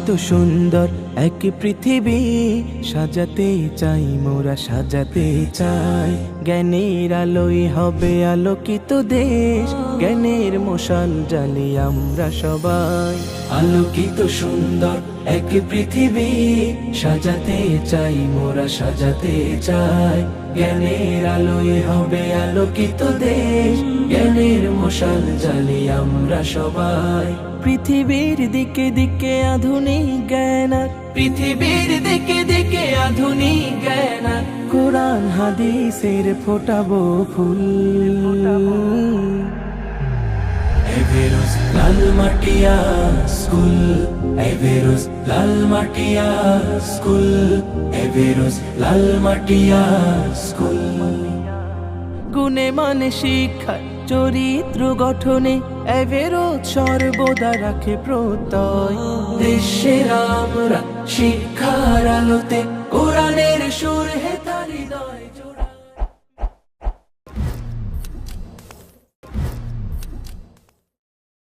আলোকিত সুন্দর এক পৃথিবী সাজাতে চাই, মোরা সাজাতে চাই। জ্ঞানের আলোয় হবে আলোকিত দেশ, জ্ঞানের মশাল জ্বালি আমরা সবাই। আলোকিত সুন্দর এক পৃথিবী সাজাতে চাই, মোরা সাজাতে চাই। জ্ঞানের আলোয় হবে আলোকিত দেশ, জ্ঞানের মশাল জ্বালি আমরা সবাই। পৃথিবীর দিকে দিকে আধুনিক জ্ঞান, পৃথিবীর দিকে দিকে আধুনিক জ্ঞান, কোরআন হাদিসের ফোটাবো ফুল। এভেরোস লালমাটিয়া স্কুল, এভেরোস লালমাটিয়া স্কুল, এভেরোস লালমাটিয়া স্কুল। গুণে মানে শিক্ষা চরিত্র গঠনে এভেরোস সর্বদা রাখে প্রত্যয়। দেশের আমরা শিক্ষার আলোতে কোরআনের সুর হে তার হৃদয় জোড়া।